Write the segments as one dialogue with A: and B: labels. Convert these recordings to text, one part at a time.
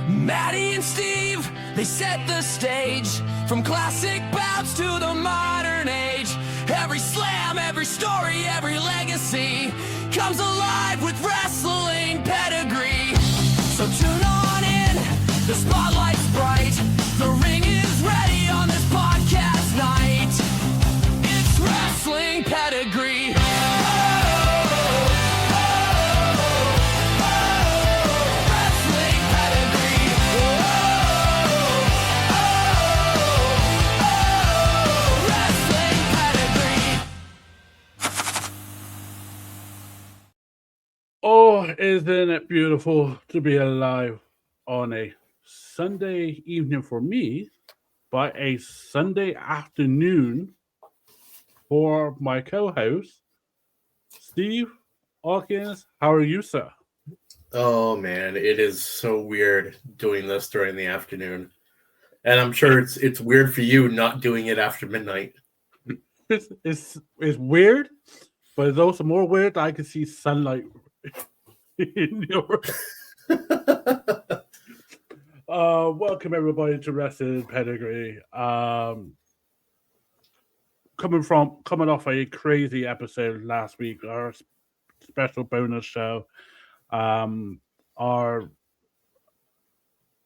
A: Maddie and Steve, they set the stage. From classic bouts to the modern age. Every slam, every story, every legacy comes alive with wrestling pedigree. So tune on in, the spotlight's bright. The ring is ready on this podcast night. It's wrestling pedigree.
B: Oh, isn't it beautiful to be alive on a Sunday evening for me, but a Sunday afternoon for my co-host, Steve Hawkins. How are you, sir?
C: Oh man, it is so weird doing this during the afternoon. And I'm sure it's weird for you not doing it after midnight.
B: It's weird, but it's also more weird that I can see sunlight in your welcome everybody to Wrestling Pedigree. Coming off a crazy episode last week, our special bonus show, our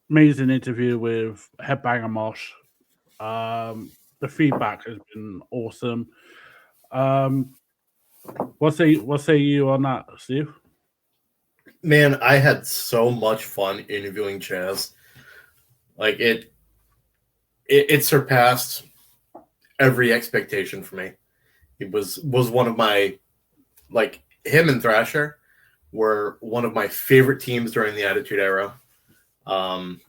B: amazing interview with Headbanger Mosh. The feedback has been awesome. What say you on that, Steve?
C: Man, I had so much fun interviewing Chaz. Like it surpassed every expectation for me. It was one of my, like, him and Thrasher were one of my favorite teams during the Attitude Era. And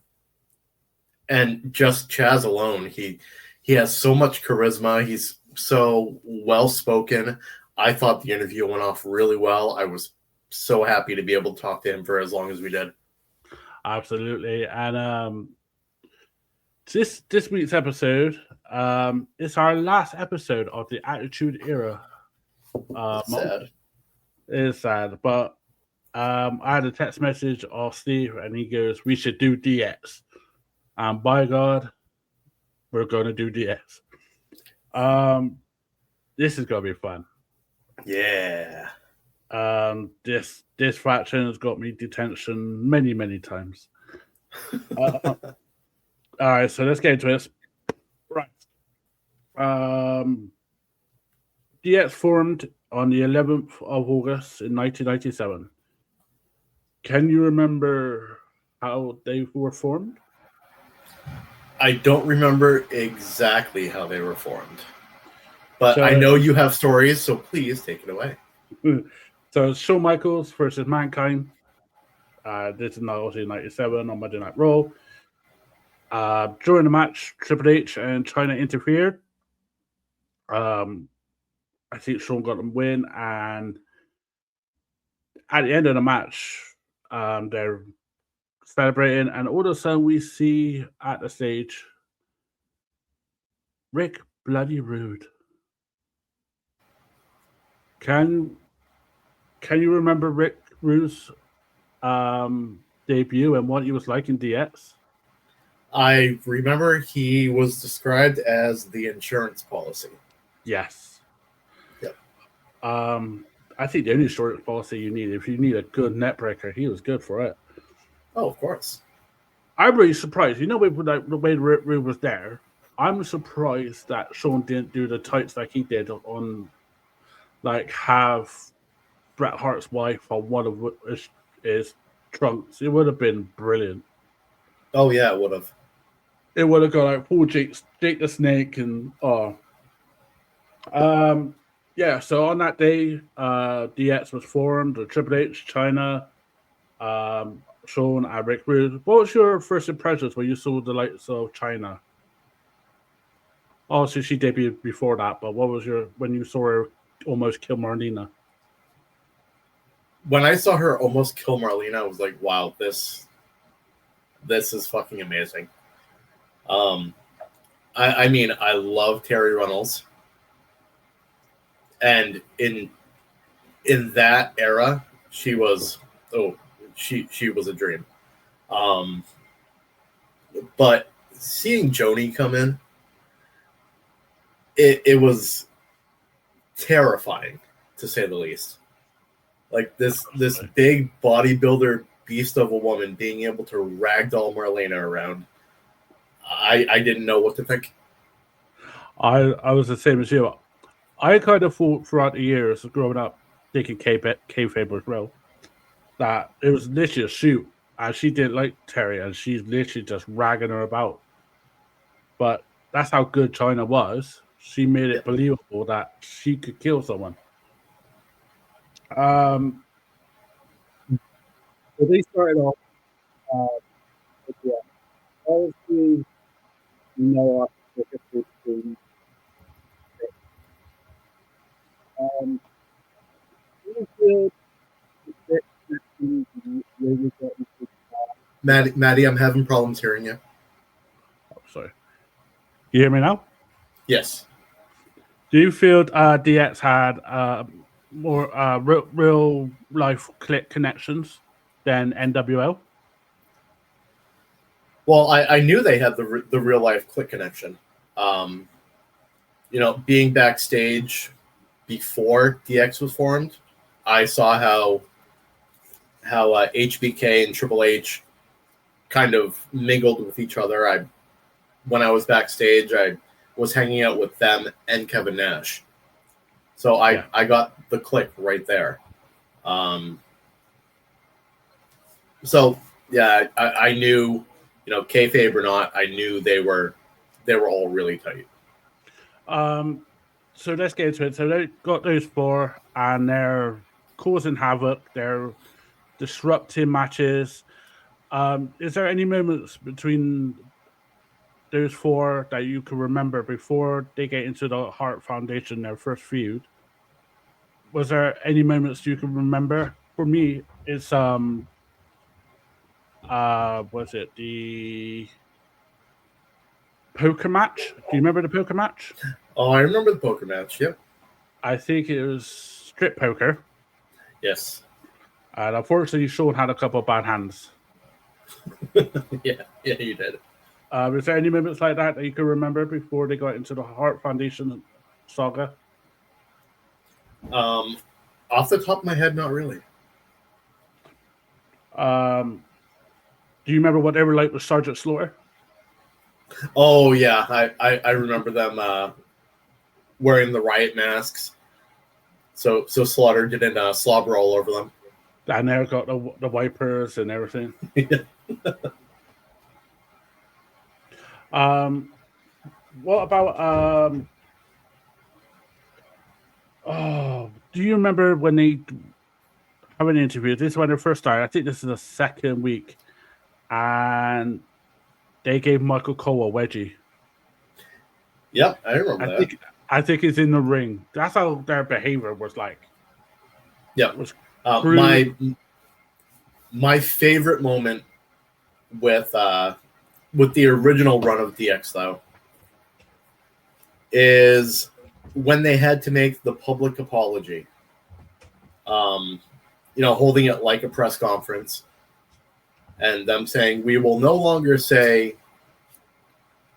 C: just Chaz alone, he has so much charisma. He's so well spoken. I thought the interview went off really well. I was so happy to be able to talk to him for as long as we did.
B: Absolutely. And this week's episode, it's our last episode of the Attitude Era.
C: Sad.
B: It is sad, but I had a text message of Steve, and he goes, "We should do DX." And by God, we're going to do DX. This is going to be fun.
C: Yeah.
B: This faction has got me detention many times. All right, so let's get into this. Right. DX formed on the 11th of August in 1997. Can you remember how they were formed?
C: I don't remember exactly how they were formed, but I know you have stories, so please take it away.
B: So it's Shawn Michaels versus Mankind. This is obviously 97 on Monday Night Raw. During the match, Triple H and Chyna interfered. I think Shawn got them win, and at the end of the match, they're celebrating, and all of a sudden we see at the stage Rick Bloody Rude. Can you remember Rick Rude's debut and what he was like in DX?
C: I remember he was described as the insurance policy.
B: Yes.
C: Yep.
B: I think the only insurance policy you need, if you need a good net breaker, he was good for it.
C: Oh, of course.
B: I'm really surprised. You know, with the way Rick Rude was there, I'm surprised that Shawn didn't do the tights like he did on, like, have Bret Hart's wife on one of his trunks. It would have been brilliant.
C: Oh, yeah, it would have.
B: It would have got like Paul Jake the Snake and yeah. So on that day, DX was formed. The Triple H, Chyna, Shawn, and Rick Rude. What was your first impressions when you saw the likes of Chyna? Obviously, she debuted before that, but what was when you saw her almost kill Marlena?
C: When I saw her almost kill Marlena, I was like, wow, this is fucking amazing. I mean, I love Terry Runnels. And in that era, she was a dream. But seeing Joni come in, it was terrifying, to say the least. Like this big bodybuilder beast of a woman being able to ragdoll Marlena around. I didn't know what to think.
B: I was the same as you. I kind of thought throughout the years growing up, thinking kayfabe was real, that it was literally a shoot, and she didn't like Terry, and she's literally just ragging her about. But that's how good China was. She made it believable that she could kill someone. So they started off. Yeah, obviously, Noah. Um,
C: Maddie, I'm having problems hearing you.
B: Oh, sorry. You hear me now?
C: Yes.
B: Do you feel DX had more real life click connections than NWL?
C: Well, I knew they had the real life click connection. Being backstage before DX was formed, I saw how HBK and Triple H kind of mingled with each other. When I was backstage, I was hanging out with them and Kevin Nash. So I got the click right there. I knew, kayfabe or not, I knew they were all really tight.
B: So let's get into it. So they got those four, and they're causing havoc. They're disrupting matches. Is there any moments between those four that you can remember before they get into the Hart Foundation, their first feud? Was there any moments you can remember? For me, it's was it the poker match? Do you remember the poker match?
C: Oh, I remember the poker match. Yep.
B: I think it was strip poker.
C: Yes.
B: And unfortunately, Sean had a couple of bad hands.
C: yeah, you did.
B: Is there any moments like that you can remember before they got into the Hart Foundation saga?
C: Off the top of my head, not really.
B: Do you remember what they were like with Sergeant Slaughter?
C: Oh yeah, I remember them wearing the riot masks. So Slaughter didn't slobber all over them.
B: And they got the wipers and everything. What about do you remember when they have an interview? This is when they first started. I think this is the second week, and they gave Michael Cole a wedgie.
C: Yep, I remember that.
B: I think it's in the ring. That's how their behavior was like.
C: Yeah, my favorite moment with the original run of DX though is when they had to make the public apology. Holding it like a press conference, and them saying, "We will no longer say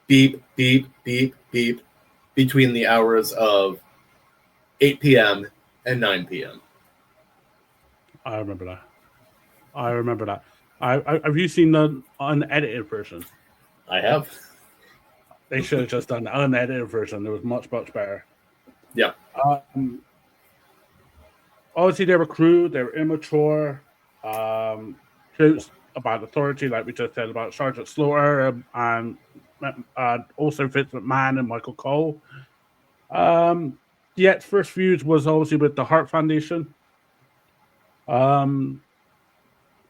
C: beep beep beep beep between the hours of 8 p.m. and 9 p.m."
B: I remember that. Have you seen the unedited version?
C: I have.
B: They should have just done the unedited version. It was much better.
C: Yeah.
B: Obviously, they were crude. They were immature. Jokes about authority, like we just said about Sergeant Slaughter, and also Vince McMahon and Michael Cole. The first feud was obviously with the Hart Foundation.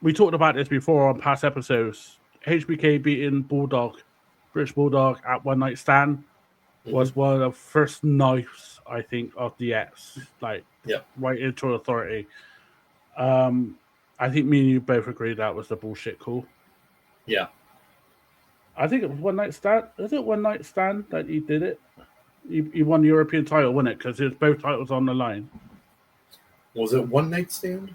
B: We talked about this before on past episodes. HBK beating British Bulldog at One Night Stand was one of the first knives, I think, of the X, right into authority. I think me and you both agree that was the bullshit call.
C: Yeah.
B: I think it was One Night Stand. Is it One Night Stand that he did it? He won the European title, wasn't it? Because it was both titles on the line.
C: Was it One Night Stand?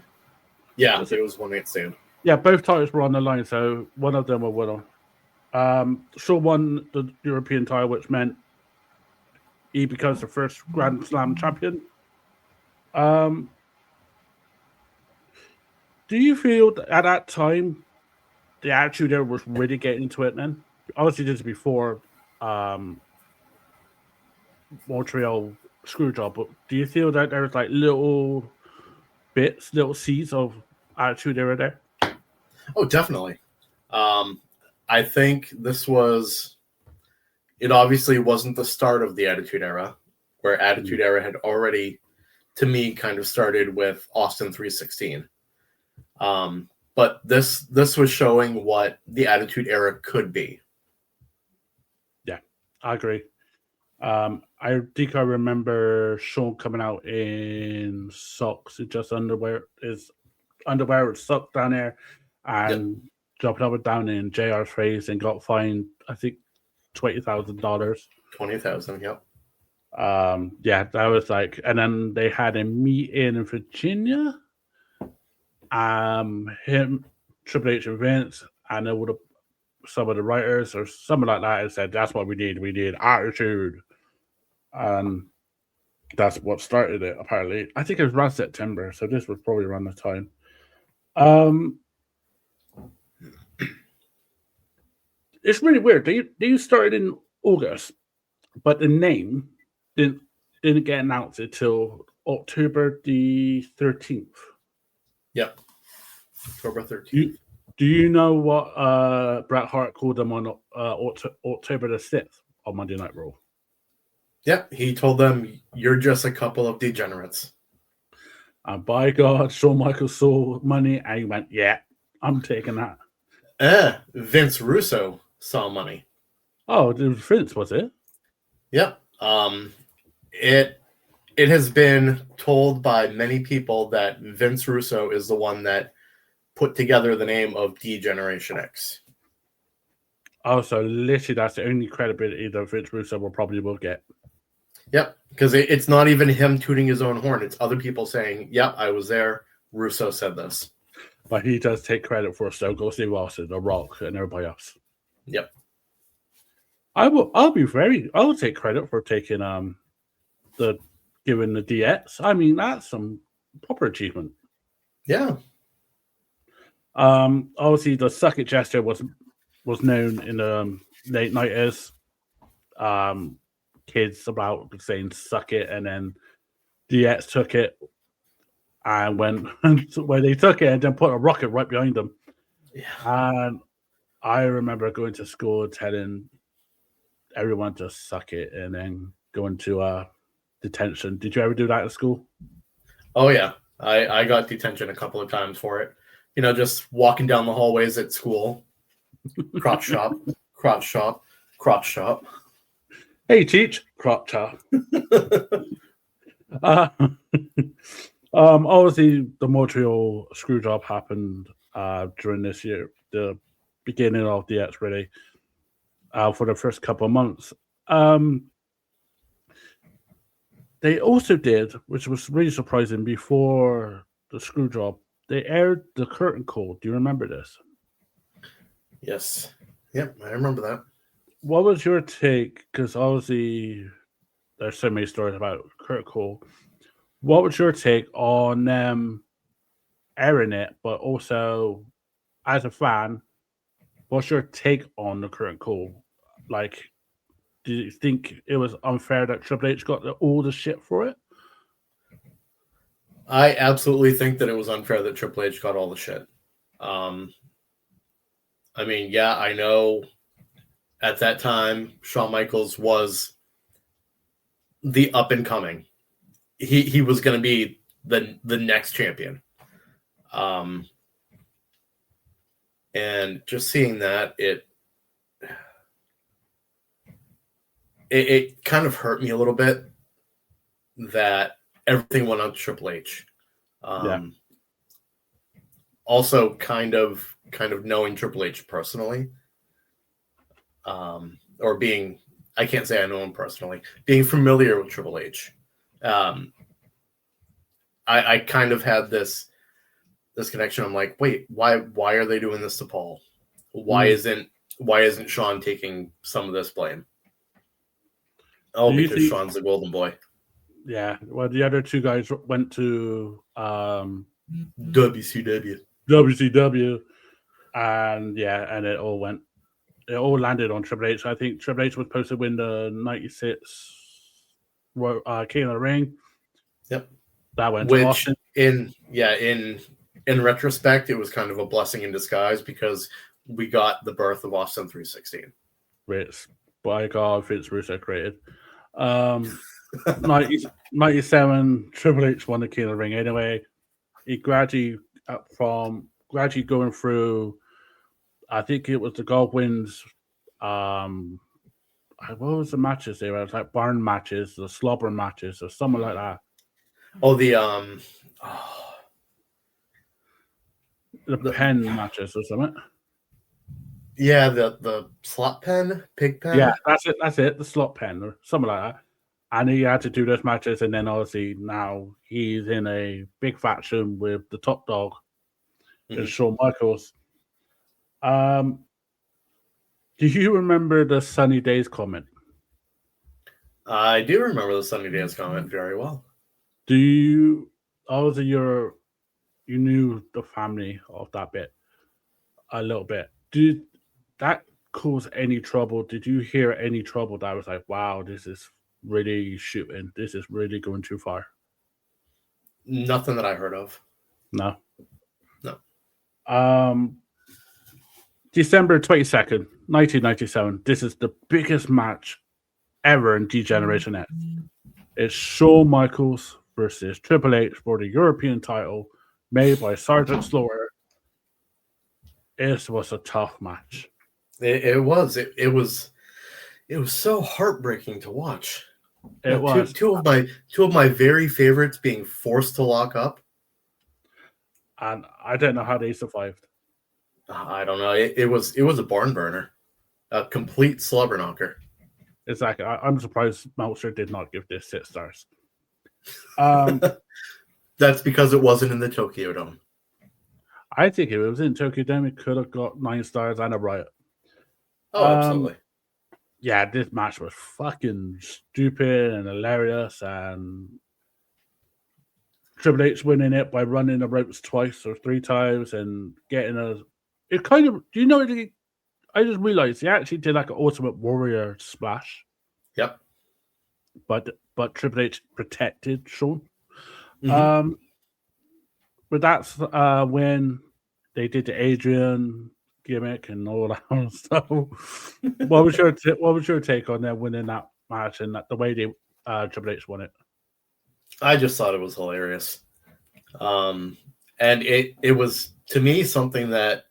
C: Yeah, it was One Night Stand.
B: Yeah, both titles were on the line, so one of them will win on. Shaw won the European title, which meant he becomes the first Grand Slam champion. Do you feel that at that time the Attitude Era was really getting into it? Then, obviously, this is before Montreal Screwjob, but do you feel that there was like little bits, little seeds of Attitude Era there?
C: Oh, definitely. I think this was. It obviously wasn't the start of the Attitude Era, where Attitude Era had already, to me, kind of started with Austin 316. But this was showing what the Attitude Era could be.
B: Yeah, I agree. I think I remember Sean coming out in socks, just underwear with socks down there, and jumping up and down in JR's face and got fined, I think, $20,000.
C: $20,000, yep.
B: Yeah, that was like, and then they had a meeting in Virginia. Him, Triple H, and Vince, and there would have some of the writers or something like that and said, "That's what we need. We need Attitude," and that's what started it. Apparently, I think it was around September, so this was probably around the time. It's really weird. They started in August, but the name didn't get announced until October the 13th.
C: Yep. October 13th.
B: Do you know what Bret Hart called them on October the 6th on Monday Night Raw?
C: Yep. He told them, "You're just a couple of degenerates."
B: And by God, Shawn Michaels saw money and he went, "Yeah, I'm taking that."
C: Vince Russo saw money.
B: Oh, it was Vince, was it?
C: Yep. It has been told by many people that Vince Russo is the one that put together the name of D-Generation X.
B: Oh, so literally that's the only credibility that Vince Russo will get.
C: Yep, because it's not even him tooting his own horn. It's other people saying, "Yep, I was there. Russo said this."
B: But he does take credit for Stone Cold Steve Austin, The Rock, and everybody else.
C: Yep.
B: I'll take credit for taking giving the DX. I mean, that's some proper achievement.
C: Yeah.
B: Obviously the suck it gesture was known in the late 90s. Kids about saying suck it, and then DX took it and went where they took it and then put a rocket right behind them.
C: Yeah.
B: And I remember going to school telling everyone to suck it and then going to detention. Did you ever do that at school?
C: Oh, yeah. I got detention a couple of times for it. You know, just walking down the hallways at school. Crotch shop, crotch shop, crotch shop.
B: Hey, teach, crotch shop. Obviously, the Montreal Screwjob happened during this year, the beginning of the X really, for the first couple of months. They also did, which was really surprising, before the Screwjob, they aired the curtain call. Do you remember this?
C: Yes. Yep, I remember that.
B: What was your take? Because obviously, there's so many stories about curtain call. What was your take on them airing it, but also as a fan, what's your take on the current call? Like, do you think it was unfair that Triple H got all the shit for it?
C: I absolutely think that it was unfair that Triple H got all the shit. I mean, yeah, I know at that time Shawn Michaels was the up and coming. He was going to be the next champion. And just seeing that, it kind of hurt me a little bit that everything went on Triple H. Also, kind of knowing Triple H personally, or being, I can't say I know him personally, being familiar with Triple H. I kind of had this connection. I'm like, wait, why are they doing this to Paul? Why isn't why isn't Sean taking some of this blame? Oh,
B: Do you
C: because
B: think-
C: Sean's the golden boy.
B: Yeah, well, the other two guys went to
C: WCW.
B: WCW, and it all landed on Triple H. I think Triple H was supposed to win the '96 King of the Ring.
C: Yep.
B: That went to Austin.
C: in retrospect, it was kind of a blessing in disguise because we got the birth of Austin 316.
B: Which, by God, Vince Russo created. 97, Triple H won the King of the Ring anyway. He gradually going through, I think it was the Godwins. What was the matches there? It was like barn matches, the slobber matches, or something like that.
C: Oh, the
B: pen matches or something.
C: Yeah, the slot pen, pig pen.
B: Yeah, that's it. The slot pen or something like that. And he had to do those matches, and then obviously now he's in a big faction with the top dog, is Shawn Michaels. Do you remember the Sunny Days comment?
C: I do remember the Sunny Days comment very well.
B: Do you? Obviously, you knew the family of that bit a little bit. Did that cause any trouble? Did you hear any trouble that was like, wow, this is really shooting. This is really going too far?
C: Nothing that I heard of.
B: No.
C: No.
B: December 22nd, 1997. This is the biggest match ever in D-Generation X. It's Shawn Michaels versus Triple H for the European title, made by Sergeant Slaughter. It was a tough match.
C: It was. It was so heartbreaking to watch.
B: It was
C: two of my very favorites being forced to lock up,
B: and I don't know how they survived.
C: I don't know. It was a barn burner, a complete slobber knocker.
B: Exactly. I'm surprised Meltzer did not give this 6 stars.
C: That's because it wasn't in the Tokyo Dome.
B: I think if it was in Tokyo Dome, it could have got 9 stars and a riot.
C: Oh, absolutely.
B: Yeah, this match was fucking stupid and hilarious, and Triple H winning it by running the ropes twice or 3 times and getting it kind of, do you know, I just realized he actually did like an Ultimate Warrior splash.
C: Yep.
B: But Triple H protected Shawn.
C: Mm-hmm.
B: But that's when they did the Adrian gimmick and all that stuff. What was your take on them winning that match and the way they Triple H won it?
C: I just thought it was hilarious, and it was, to me, something that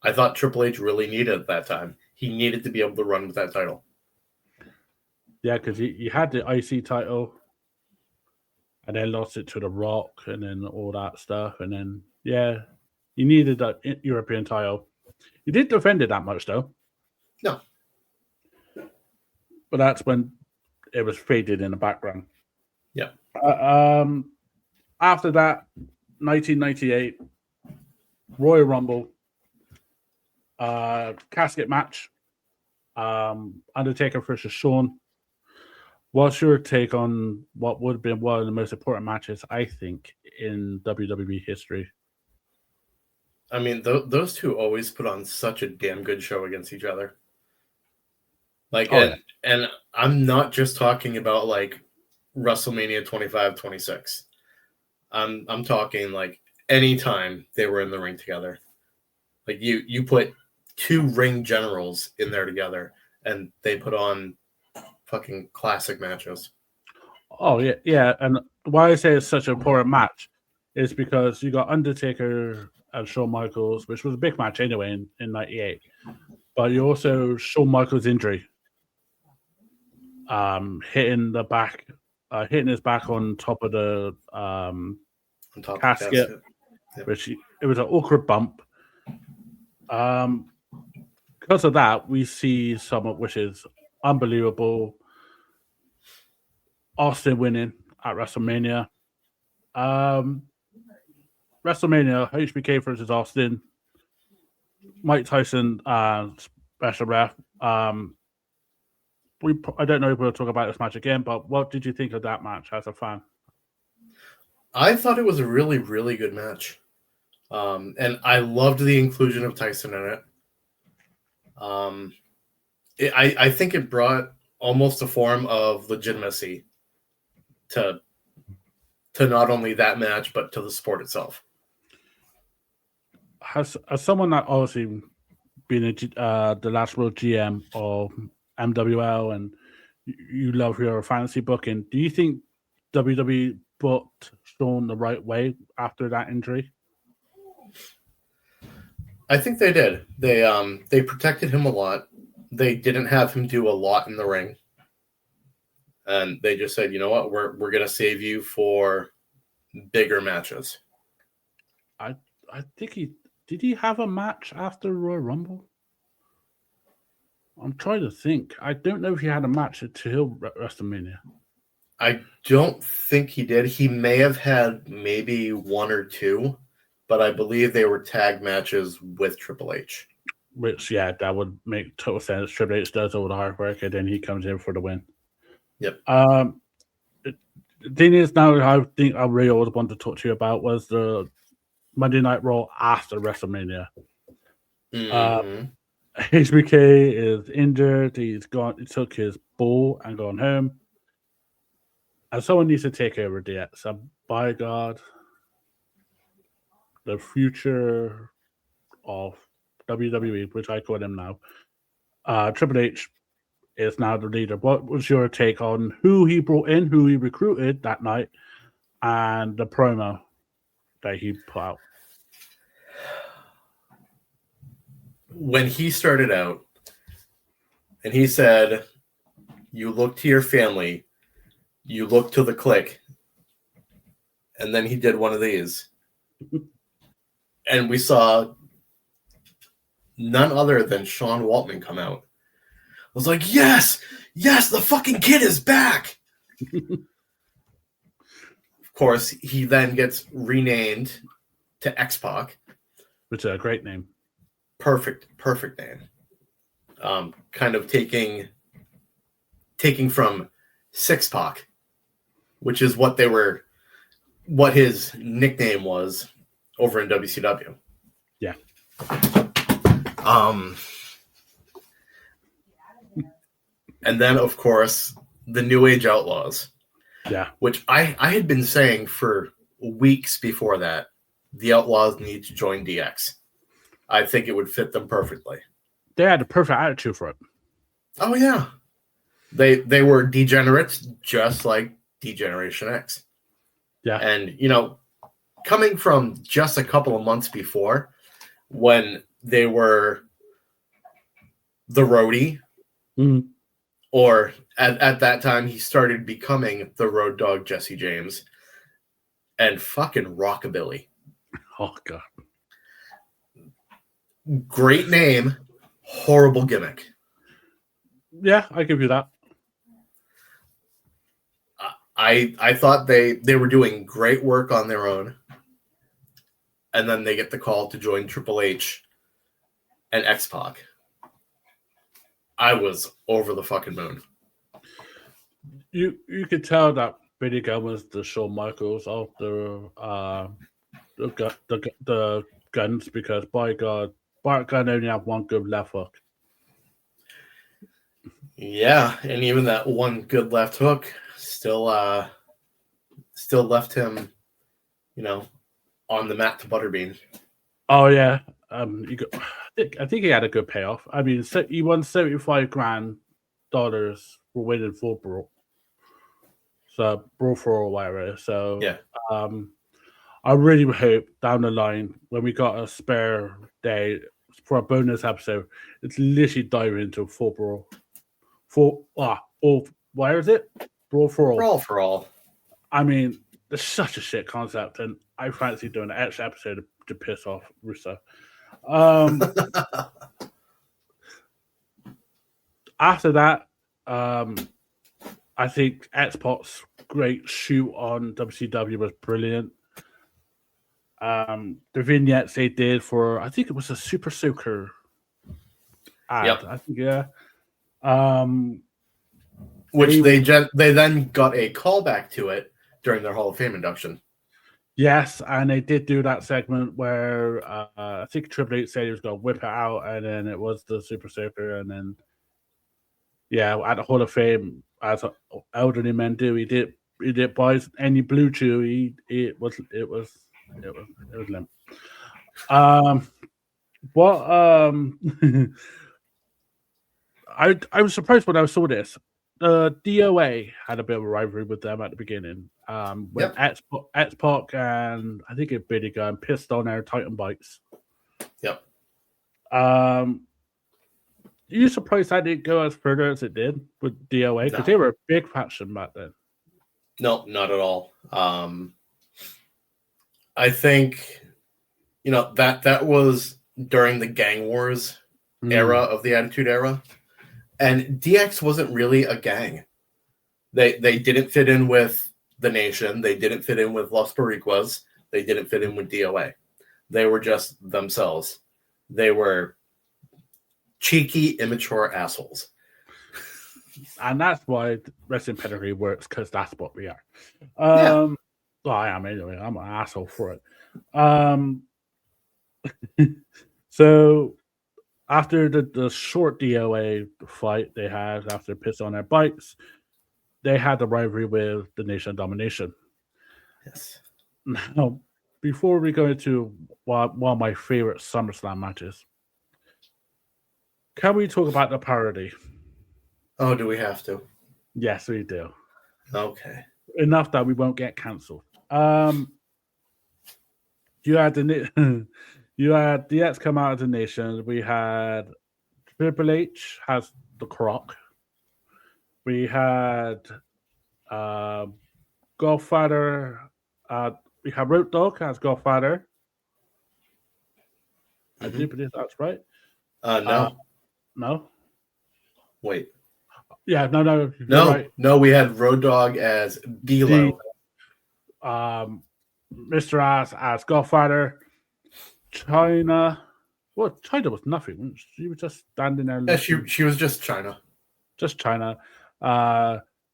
C: I thought Triple H really needed at that time. He needed to be able to run with that title.
B: Yeah, because he had the IC title, and then lost it to The Rock, and then all that stuff, and then he needed that European title. He didn't defend it that much though.
C: No.
B: But that's when it was faded in the background.
C: Yeah.
B: After that, 1998, Royal Rumble, casket match, Undertaker versus Shawn. What's your take on what would have been one of the most important matches, I think, in WWE history?
C: I mean, those two always put on such a damn good show against each other. Like, and I'm not just talking about like WrestleMania 25, 26. I'm talking like anytime they were in the ring together. Like you put 2 ring generals in there together, and they put on fucking classic matches.
B: Oh yeah. And why I say it's such an important match is because you got Undertaker and Shawn Michaels, which was a big match anyway in 98. But you also Shawn Michaels' injury, hitting his back on top of the casket,
C: Yep.
B: which it was an awkward bump. Because of that, we see something which is unbelievable. Austin winning at WrestleMania. WrestleMania, HBK versus Austin. Mike Tyson Special ref. I don't know if we'll talk about this match again, but what did you think of that match as a fan?
C: I thought it was a really, really good match. And I loved the inclusion of Tyson in it. I think it brought almost a form of legitimacy to not only that match, but to the sport itself.
B: As someone that obviously been the last world GM of MWL and you love your fantasy booking, do you think WWE booked Sean the right way after that injury?
C: I think they did. They protected him a lot. They didn't have him do a lot in the ring. And they just said, you know what, we're gonna save you for bigger matches.
B: I think he have a match after Royal Rumble? I'm trying to think. I don't know if he had a match until WrestleMania.
C: I don't think he did. He may have had maybe one or two, but I believe they were tag matches with Triple H.
B: Which, yeah, that would make total sense. Triple H does all the hard work, and then he comes in for the win.
C: Yep.
B: The thing is, now I think I really always wanted to talk to you about was the Monday Night Raw after WrestleMania.
C: Mm-hmm.
B: HBK is injured. He's gone. He took his ball and gone home. And someone needs to take over DX. And by God, the future of WWE, which I call him now, Triple H is now the leader. What was your take on who he brought in, who he recruited that night, and the promo that he put out?
C: When he started out and he said, you look to your family, you look to the clique, and then he did one of these. And we saw none other than Sean Waltman come out. I was like, yes, the fucking kid is back. Of course, he then gets renamed to X-Pac.
B: Which is a great name.
C: Perfect name. Kind of taking from Six-Pac, which is what his nickname was over in WCW.
B: Yeah.
C: And then, of course, the New Age Outlaws.
B: Yeah.
C: Which I had been saying for weeks before that. The Outlaws need to join DX. I think it would fit them perfectly.
B: They had a perfect attitude for it.
C: Oh, yeah. They were degenerates just like D-Generation X.
B: Yeah.
C: And, coming from just a couple of months before when they were the roadie, or at that time he started becoming the road dog Jesse James, and fucking Rockabilly.
B: Oh, God.
C: Great name, horrible gimmick.
B: Yeah, I give you that.
C: I thought they were doing great work on their own, and then they get the call to join Triple H and X-Pac. I was over the fucking moon.
B: You could tell that Billy Gunn was the Shawn Michaels of the Guns, because by God, Bart Gunn only had one good left hook.
C: Yeah, and even that one good left hook still left him, on the mat to Butterbean.
B: Oh yeah, I think he had a good payoff. I mean, he won $75,000 for winning full brawl. So brawl for or whatever. So
C: yeah,
B: I really hope down the line when we got a spare day for a bonus episode, it's literally diving into full brawl. Where is it? Brawl for all.
C: Brawl for all.
B: I mean, it's such a shit concept, and I fancy doing an extra episode to piss off Russo. After that, I think X-Pac's great shoot on WCW was brilliant. The vignettes they did for, I think it was a Super Soaker ad.
C: Yep.
B: I think, yeah. Um,
C: Which
B: they
C: they then got a callback to it during their Hall of Fame induction.
B: Yes, and they did do that segment where I think Triple H said he was going to whip it out, and then it was the Super Soaker, and then at the Hall of Fame, as elderly men do, he did buy any blue chew. It was limp. What I was surprised when I saw this. The DOA had a bit of a rivalry with them at the beginning. When
C: Yep.
B: X-Pac and I think it Billy Gunn pissed on their Titan bikes.
C: Yep.
B: Are you surprised that didn't go as further as it did with DOA? Because they were a big faction back then.
C: No, not at all. I think that was during the Gang Wars era of the Attitude Era. And DX wasn't really a gang. They didn't fit in with the Nation. They didn't fit in with Los Boricuas. They didn't fit in with DOA. They were just themselves. They were cheeky, immature assholes.
B: And that's why wrestling pedigree works, because that's what we are. Well, I am anyway. I'm an asshole for it. So after the short DOA fight they had after pissed on their bikes, they had the rivalry with the Nation of Domination.
C: Yes.
B: Now, before we go into one of my favorite SummerSlam matches, can we talk about the parody?
C: Oh, do we have to?
B: Yes, we do.
C: Okay.
B: Enough that we won't get cancelled. You had DX come out of the Nation. We had Triple H has the Croc. We had Godfather. We have Road Dogg as Godfather. I do believe that's right.
C: No.
B: No.
C: Wait.
B: Yeah, no.
C: No,
B: right.
C: no. We had Road Dogg as D'Lo.
B: Mr. Ass as Godfather. China. Well, China was nothing. She was just standing there.
C: Yeah, she was just China.
B: Just China.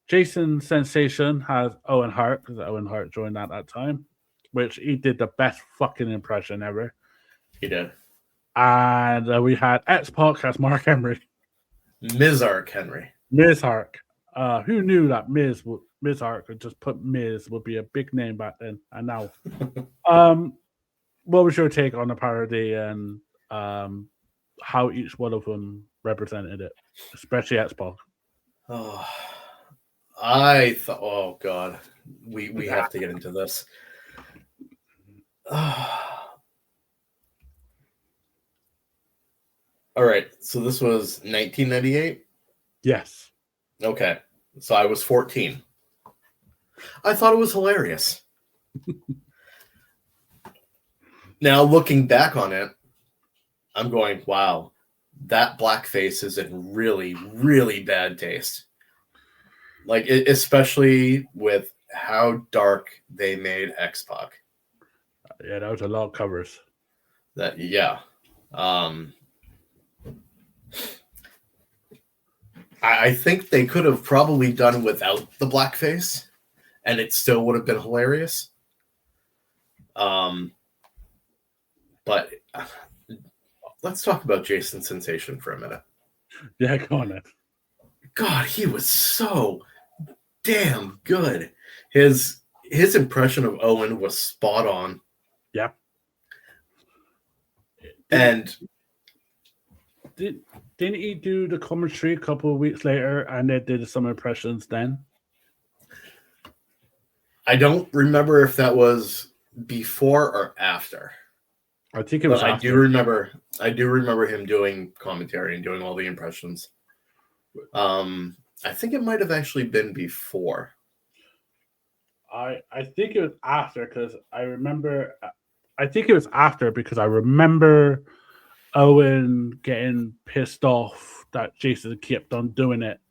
B: Jason Sensation has Owen Hart, because Owen Hart joined at that time, which he did the best fucking impression ever.
C: He did.
B: And we had X-Pac as Mark Henry.
C: Ms. Ark Henry.
B: Ms. Hark. Who knew that Ms. Hark could just put Ms. would be a big name back then and now? What was your take on the parody and how each one of them represented it, especially X-Pac?
C: Oh, I thought. Oh God, we have to get into this. All right, so this was 1998.
B: Yes.
C: Okay, so I was 14. I thought it was hilarious. Now, looking back on it, I'm going, wow, that blackface is in really, really bad taste. Like, especially with how dark they made X-Pac.
B: Yeah, that was a lot of covers.
C: I think they could have probably done without the blackface, and it still would have been hilarious. But let's talk about Jason Sensation for a minute.
B: Yeah, go on then.
C: God, he was so damn good. His impression of Owen was spot on.
B: Yeah.
C: And
B: didn't he do the commentary a couple of weeks later and they did some impressions then?
C: I don't remember if that was before or after.
B: I think it was after.
C: I do remember him doing commentary and doing all the impressions. I think it might have actually been before.
B: I think it was after because I remember. I think it was after because I remember Owen getting pissed off that Jason kept on doing it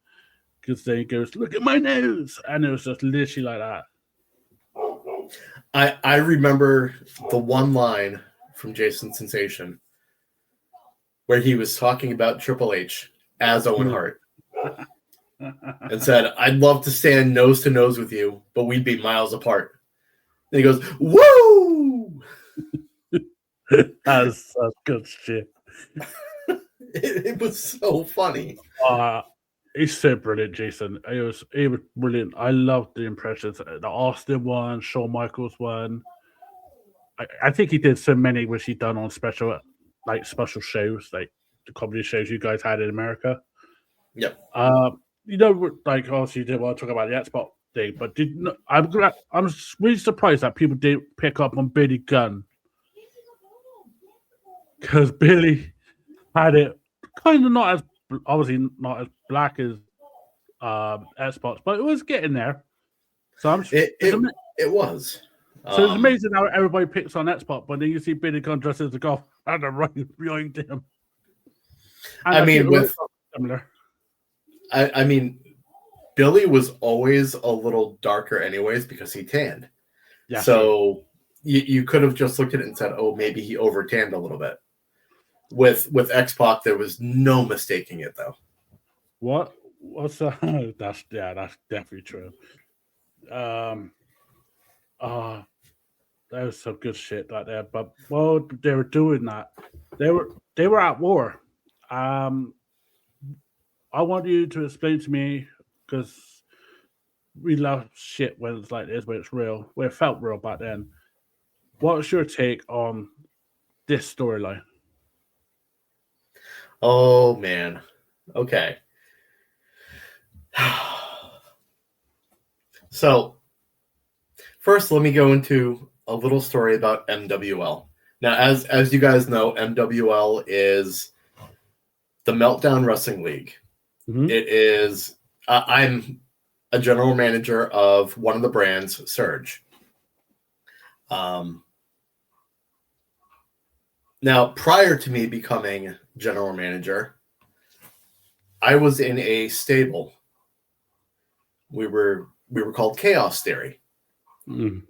B: because then he goes, "Look at my nose," and it was just literally like that.
C: I remember the one line from Jason Sensation where he was talking about Triple H as Owen
B: Hmm.
C: Hart and said, "I'd love to stand nose to nose with you, but we'd be miles apart." And he goes, "Woo!"
B: That's good shit.
C: It was so funny.
B: He's so brilliant, Jason. He was brilliant. I loved the impressions. The Austin one, Shawn Michaels one. I think he did so many which he done on special shows, like the comedy shows you guys had in America.
C: Yep.
B: Like obviously you didn't want to talk about the Xbox thing, but I'm really surprised that people didn't pick up on Billy Gunn because Billy had it kind of not as obviously not as black as Xbox, but it was getting there. So
C: It was.
B: So it's amazing how everybody picks on Xbox, but then you see Billy Gunn dressed as a golf and a right behind him. And
C: I mean,
B: similar.
C: I mean, Billy was always a little darker, anyways, because he tanned.
B: Yeah,
C: so you could have just looked at it and said, "Oh, maybe he over tanned a little bit." With X-Pac, there was no mistaking it, though.
B: What's that's definitely true. That was some good shit right there. But while they were doing that, they were at war. I want you to explain to me because we love shit when it's like this, when it's real, when it felt real back then. What's your take on this storyline?
C: Oh man. Okay. So, first, let me go into a little story about MWL. Now, as you guys know, MWL is the Meltdown Wrestling League.
B: Mm-hmm.
C: It is. I'm a general manager of one of the brands, Surge. Now, prior to me becoming general manager, I was in a stable. We were called Chaos Theory.
B: Mm.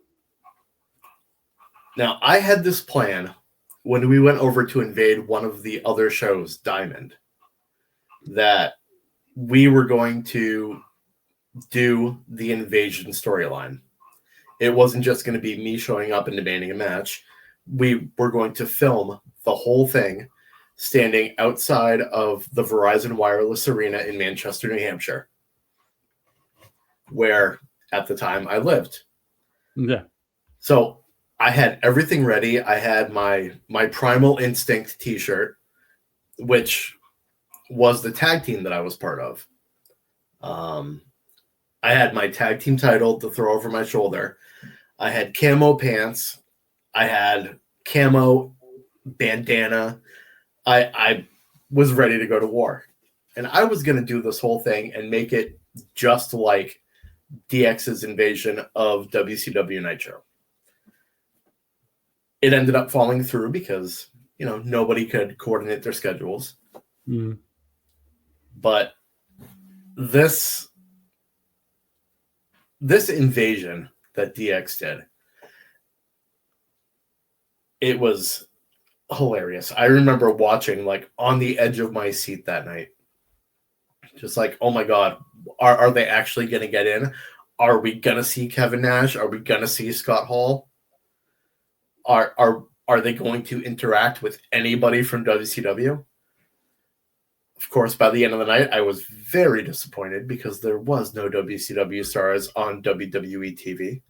C: Now, I had this plan when we went over to invade one of the other shows, Diamond, that we were going to do the invasion storyline. It wasn't just going to be me showing up and demanding a match. We were going to film the whole thing standing outside of the Verizon Wireless Arena in Manchester, New Hampshire, where at the time I lived.
B: Yeah.
C: So I had everything ready. I had my Primal Instinct t-shirt, which was the tag team that I was part of. I had my tag team title to throw over my shoulder. I had camo pants. I had camo bandana. I was ready to go to war. And I was going to do this whole thing and make it just like DX's invasion of WCW Nitro. It ended up falling through because, nobody could coordinate their schedules.
B: Mm.
C: But this invasion that DX did, it was hilarious. I remember watching on the edge of my seat that night. Just like, oh my God, are they actually going to get in? Are we going to see Kevin Nash? Are we going to see Scott Hall? Are they going to interact with anybody from WCW? Of course, by the end of the night, I was very disappointed because there was no WCW stars on WWE TV.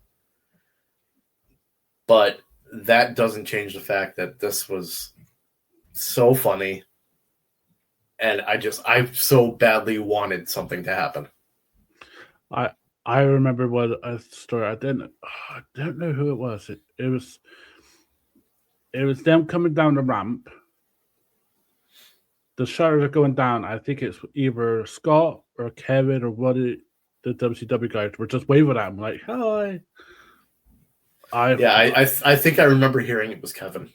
C: But that doesn't change the fact that this was so funny. And I so badly wanted something to happen.
B: I remember a story. I don't know who it was. It was them coming down the ramp. The shutters are going down. I think it's either Scott or Kevin or the WCW guys were just waving at him like, hi.
C: I think I remember hearing it was Kevin.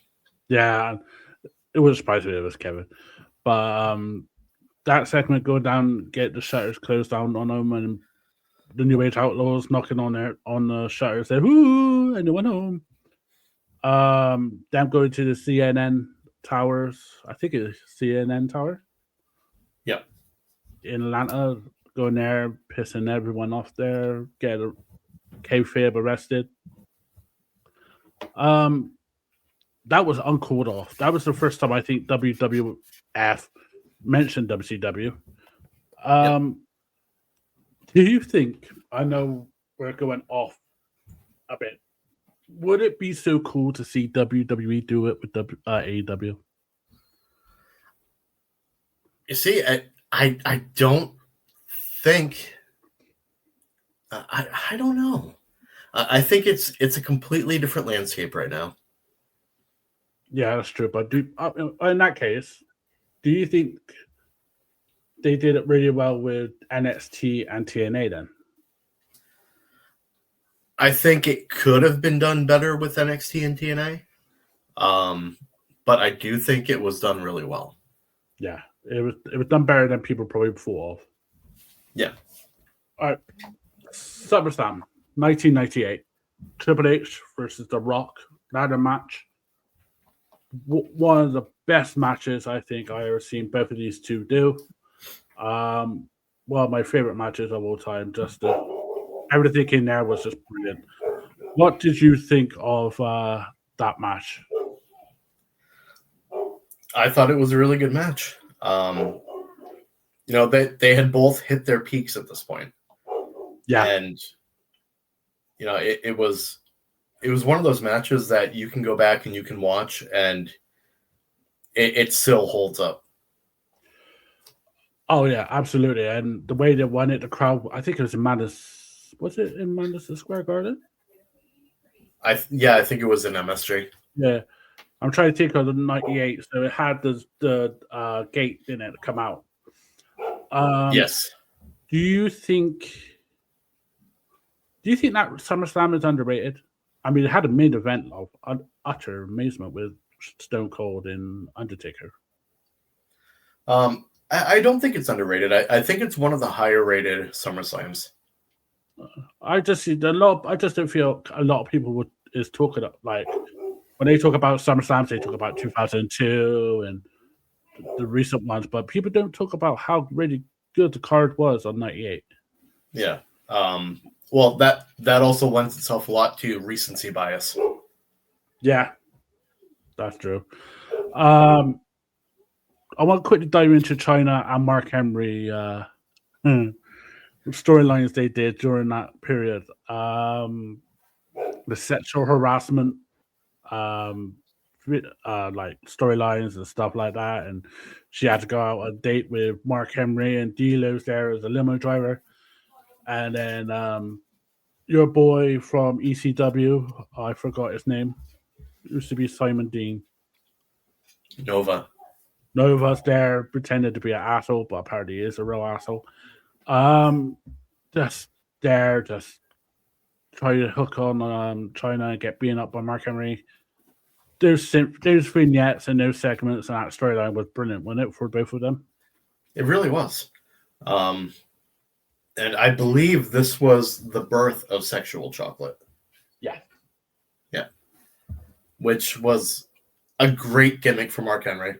B: Yeah, it was surprising it was Kevin. But that segment going down, get the shutters closed down on them, and the New Age Outlaws knocking on the shutters, said, whoo, and they went home. Them going to the CNN towers. I think it's CNN Tower
C: Yep.
B: in Atlanta. Going there, pissing everyone off there, get a kayfabe arrested. Um, that was uncalled off. That was the first time I think WWF mentioned WCW. Do you think? I know we're going off a bit. Would it be so cool to see WWE do it with AEW?
C: You see, I don't think. I don't know. I think it's a completely different landscape right now.
B: Yeah, that's true. But in that case, do you think they did it really well with NXT and TNA then?
C: I think it could have been done better with NXT and TNA, but I do think it was done really well.
B: Yeah, it was done better than people probably thought of.
C: Yeah.
B: All right, SummerSlam, 1998, Triple H versus The Rock, ladder match. One of the best matches I think I ever seen both of these two do. One of my favorite matches of all time. Just everything in there was just brilliant. What did you think of that match?
C: I thought it was a really good match. They had both hit their peaks at this point.
B: Yeah,
C: and it was one of those matches that you can go back and you can watch, and it still holds up.
B: Oh yeah, absolutely. And the way they won it, the crowd. I think it was in Madison. Was it in Madison Square Garden?
C: I think it was in MSG.
B: Yeah, I'm trying to think of the '98. So it had the gate in it come out.
C: Yes.
B: Do you think that SummerSlam is underrated? I mean, it had a main event of utter amazement with Stone Cold and Undertaker.
C: I don't think it's underrated. I think it's one of the higher rated SummerSlams.
B: I just don't feel a lot of people is talking like when they talk about SummerSlams, they talk about 2002 and the recent ones, but people don't talk about how really good the card was on '98.
C: Yeah. Well, that also lends itself a lot to recency bias.
B: Yeah, that's true. I want to quickly dive into China and Mark Henry storylines they did during that period. The sexual harassment, like storylines and stuff like that, and she had to go out on a date with Mark Henry, and D'Lo's there as a limo driver, and then your boy from ECW, I forgot his name, it used to be Simon Dean. Nova's there, pretended to be an asshole, but apparently is a real asshole. Just there, just try to hook on China and get beaten up by Mark Henry. Those vignettes and those segments and that storyline was brilliant, wasn't it, for both of them?
C: It really was. And I believe this was the birth of Sexual Chocolate.
B: Yeah.
C: Yeah. Which was a great gimmick for Mark Henry.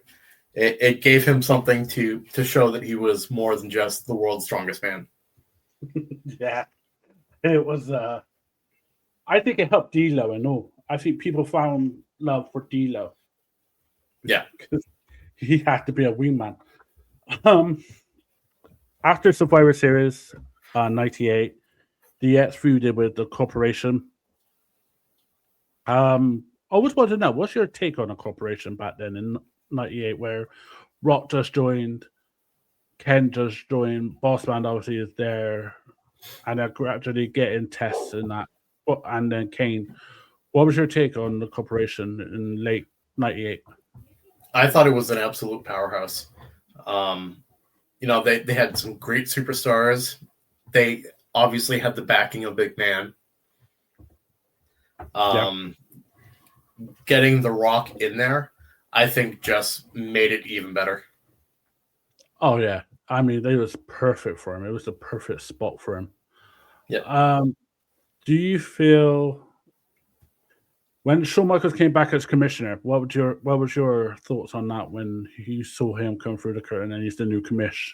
C: It gave him something to show that he was more than just the world's strongest man.
B: Yeah. It was I think it helped D'Lo and all. I think people found love for D'Lo.
C: Yeah.
B: Because he had to be a wingman. After Survivor Series 98, the X feuded with the Corporation. I always want to know, what's your take on the Corporation back then in 98, where Rock just joined, Ken just joined, Bossman obviously is there, and they're gradually getting tests and that, and then Kane. What was your take on the Corporation in late 98?
C: I thought it was an absolute powerhouse. They had some great superstars. They obviously had the backing of Big Man. Getting The Rock in there, I think, just made it even better.
B: Oh, yeah. I mean, it was perfect for him. It was the perfect spot for him.
C: Yeah.
B: Do you feel When Shawn Michaels came back as commissioner, what was your thoughts on that when you saw him come through the curtain and he's the new commish?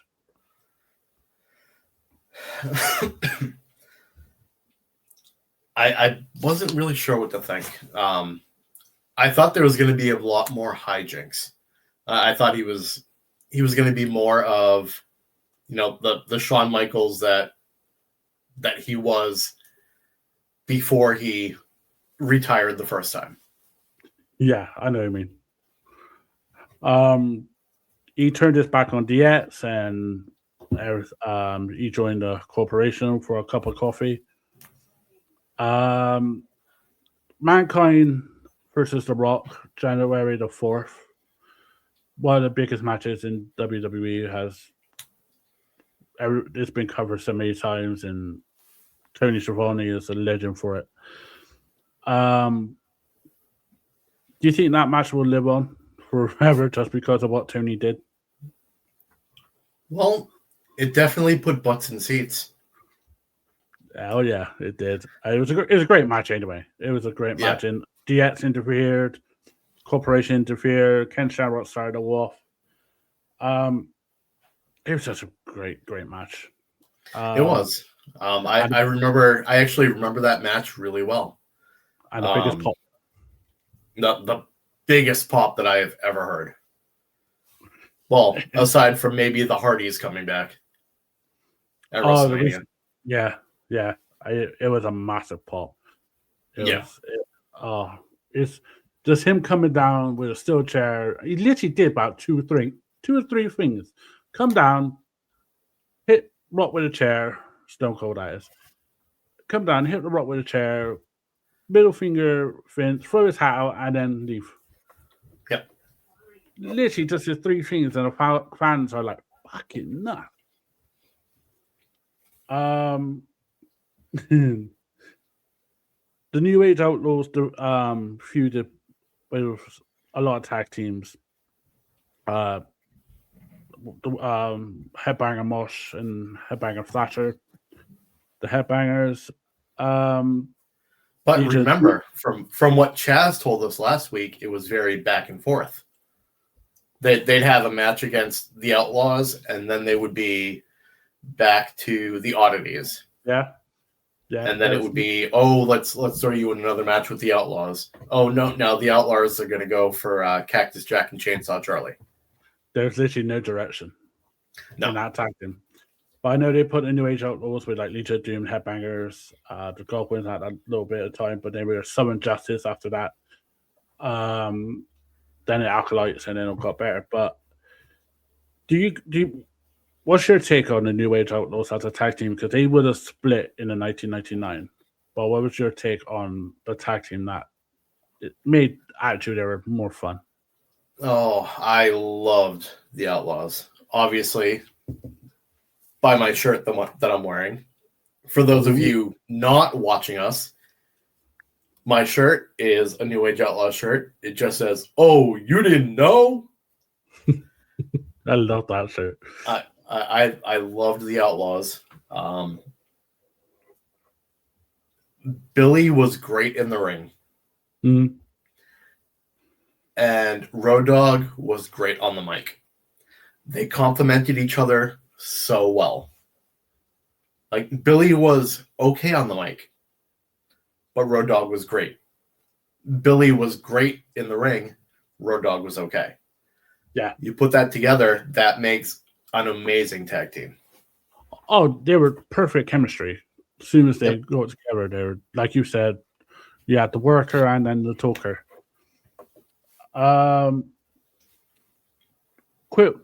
C: I wasn't really sure what to think. I thought there was going to be a lot more hijinks. I thought he was going to be more of, the Shawn Michaels that he was before he retired the first time.
B: Yeah, I know what you mean. He turned his back on DX and he joined the corporation for a cup of coffee. Mankind versus The Rock, January the 4th. One of the biggest matches in WWE it's been covered so many times, and Tony Schiavone is a legend for it. Do you think that match will live on forever just because of what Tony did?
C: Well, it definitely put butts in seats.
B: Oh yeah, it did. It was a great match anyway. It was a great match, and DX interfered, Corporation interfered, Ken Shamrock started a off. It was such a great match.
C: It was. I actually remember that match really well.
B: And the biggest pop.
C: The biggest pop that I have ever heard. Well, aside from maybe the Hardys coming back at WrestleMania.
B: Yeah. It was a massive pop. It's just him coming down with a steel chair. He literally did about two or three things. Come down, hit Rock with a chair, Stone Cold eyes. Come down, hit the Rock with a chair, middle finger, Vince, throw his hat out, and then leave.
C: Yep.
B: Literally just the three things, and the fans are like, fucking nuts. The New Age Outlaws feuded with a lot of tag teams. Headbanger Mosh and Headbanger Thatcher. The Headbangers.
C: But remember, from what Chaz told us last week, it was very back and forth. They'd have a match against the Outlaws, and then they would be back to the Oddities.
B: Yeah.
C: And then it would be, let's throw you in another match with the Outlaws. Oh no, now the Outlaws are going to go for Cactus Jack and Chainsaw Charlie.
B: There's literally no direction in that tag team. But I know they put in New Age Outlaws with like Legion Doom, Headbangers, the Goblins had a little bit of time, but then we were Southern Justice after that. Then the Acolytes, and then it got better. But do you what's your take on the New Age Outlaws as a tag team? Because they would have split in the 1999. But what was your take on the tag team that it made Attitude Era more fun?
C: Oh, I loved the Outlaws. Obviously, by my shirt that I'm wearing. For those of you not watching us, my shirt is a New Age Outlaws shirt. It just says, "Oh, you didn't know?"
B: I love that shirt.
C: I loved the Outlaws. Billy was great in the ring.
B: Mm-hmm.
C: And Road Dogg was great on the mic. They complemented each other so well. Like, Billy was okay on the mic, but Road Dogg was great. Billy was great in the ring. Road Dogg was okay.
B: Yeah.
C: You put that together, that makes an amazing tag team.
B: Oh, they were perfect chemistry. As soon as they got together, they were, like you said, you had the worker and then the talker.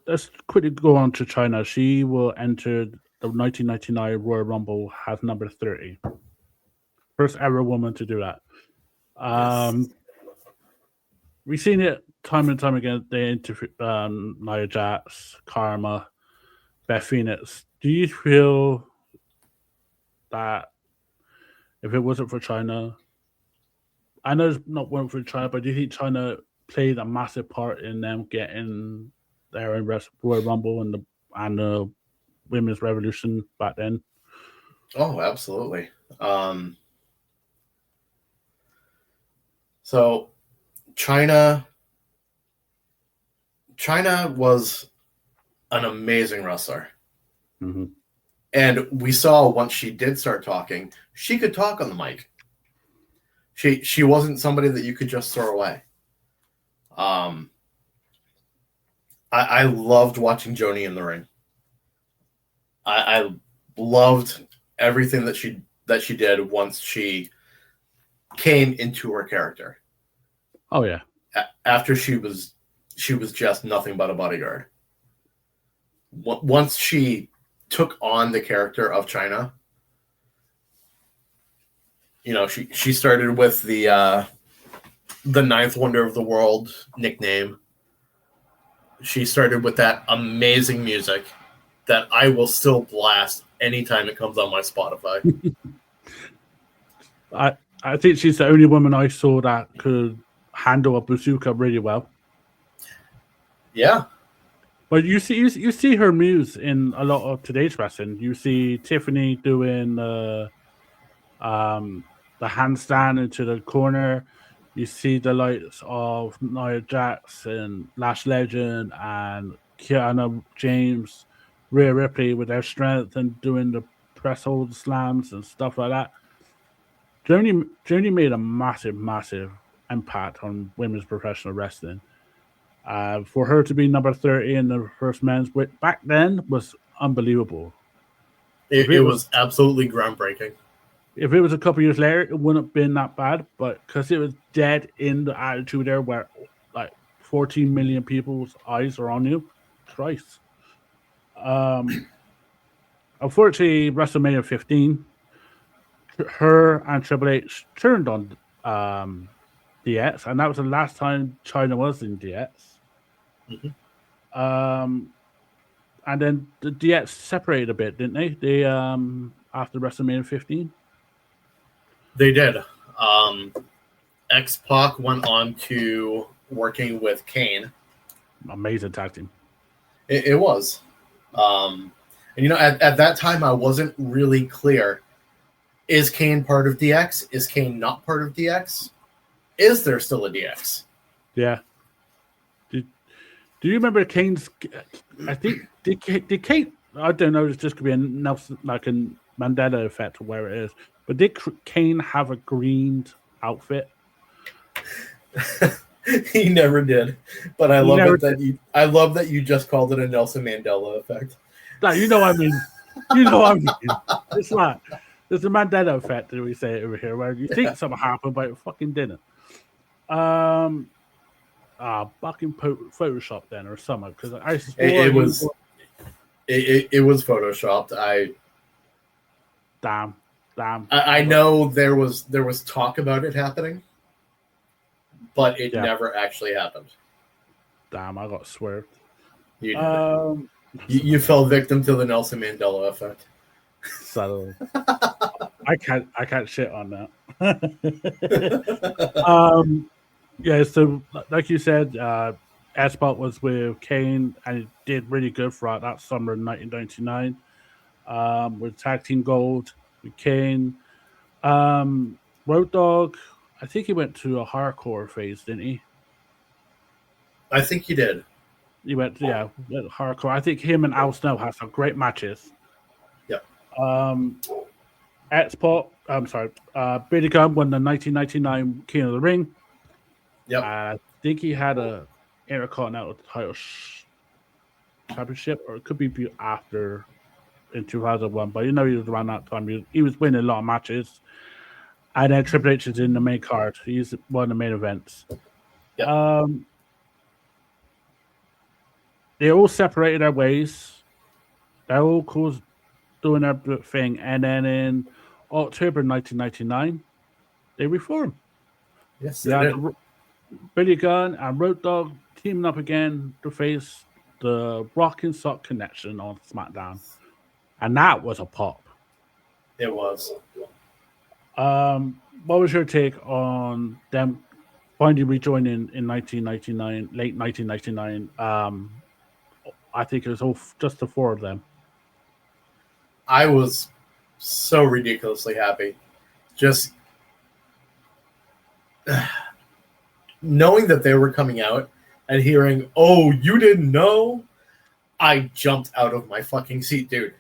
B: Let's quickly go on to China. She will enter the 1999 Royal Rumble as number 30. First ever woman to do that. We've seen it time and time again. They interview Nia Jax, Karma, Beth Phoenix. Do you feel that if it wasn't for China, I know it's not one for China, but do you think China played a massive part in them getting there in Royal Rumble and the Women's Revolution back then?
C: Oh, absolutely. So China was an amazing wrestler.
B: Mm-hmm.
C: And we saw once she did start talking, she could talk on the mic. She wasn't somebody that you could just throw away. I loved watching Joni in the ring. I loved everything that she did once she came into her character.
B: Oh yeah.
C: After she was just nothing but a bodyguard. Once she took on the character of China, you know, she started with the ninth wonder of the world nickname. She started with that amazing music that I will still blast anytime it comes on my Spotify.
B: I think she's the only woman I saw that could handle a bazooka really well.
C: Yeah.
B: But you see her moves in a lot of today's wrestling. You see Tiffany doing the handstand into the corner. You see the likes of Nia Jax and Lash Legend and Kiana James, Rhea Ripley with their strength and doing the press hold slams and stuff like that. Joni made a massive impact on women's professional wrestling. For her to be number 30 in the first men's weight back then was unbelievable.
C: It was absolutely groundbreaking.
B: If it was a couple years later, it wouldn't have been that bad. But because it was dead in the attitude there, where like 14 million people's eyes are on you, Christ. Unfortunately, WrestleMania 15, her and Triple H turned on DX, and that was the last time China was in DX.
C: Mm-hmm.
B: And then the DX separated a bit, didn't they? They after WrestleMania 15.
C: They did. X-Pac went on to working with Kane.
B: Amazing tag team.
C: It was. And you know, at that time, I wasn't really clear. Is Kane part of DX? Is Kane not part of DX? Is there still a DX?
B: Yeah. Do you remember Kane's? I think did Kane? I don't know. It's just could be a Nelson, like a Mandela effect or where it is. But did Kane have a green outfit?
C: He never did. But I love that you just called it a Nelson Mandela effect.
B: No, you know what I mean. You know what I mean. It's like there's a Mandela effect that we say over here, where you think something happened, but it fucking didn't. Fucking Photoshop then or something, because I swore
C: it was photoshopped.
B: Damn.
C: I know there was talk about it happening, but it never actually happened.
B: Damn, I got swerved.
C: You fell victim to the Nelson Mandela effect.
B: So I can't shit on that. Yeah, so like you said, X-Pac was with Kane and it did really good throughout that summer in 1999. With tag team gold with Kane. Road Dogg, I think he went to a hardcore phase, didn't he?
C: I think he did.
B: He went hardcore. I think him and Al Snow had some great matches.
C: Yep.
B: X-Pac, Billy Gunn won the 1999 King of the Ring.
C: Yep.
B: I think he had a Intercontinental title championship, or it could be after in 2001. But you know, he was around that time. He was winning a lot of matches. And then Triple H is in the main card. He's one of the main events.
C: Yep.
B: They all separated their ways. They're all doing their thing. And then in October 1999, they reformed.
C: Yes, they did.
B: Billy Gunn and Road Dogg teaming up again to face the Rock and Sock Connection on SmackDown. And that was a pop.
C: It was.
B: What was your take on them finally rejoining in 1999, late 1999? I think it was all just the four of them.
C: I was so ridiculously happy. Just knowing that they were coming out and hearing, "Oh, you didn't know," I jumped out of my fucking seat, dude.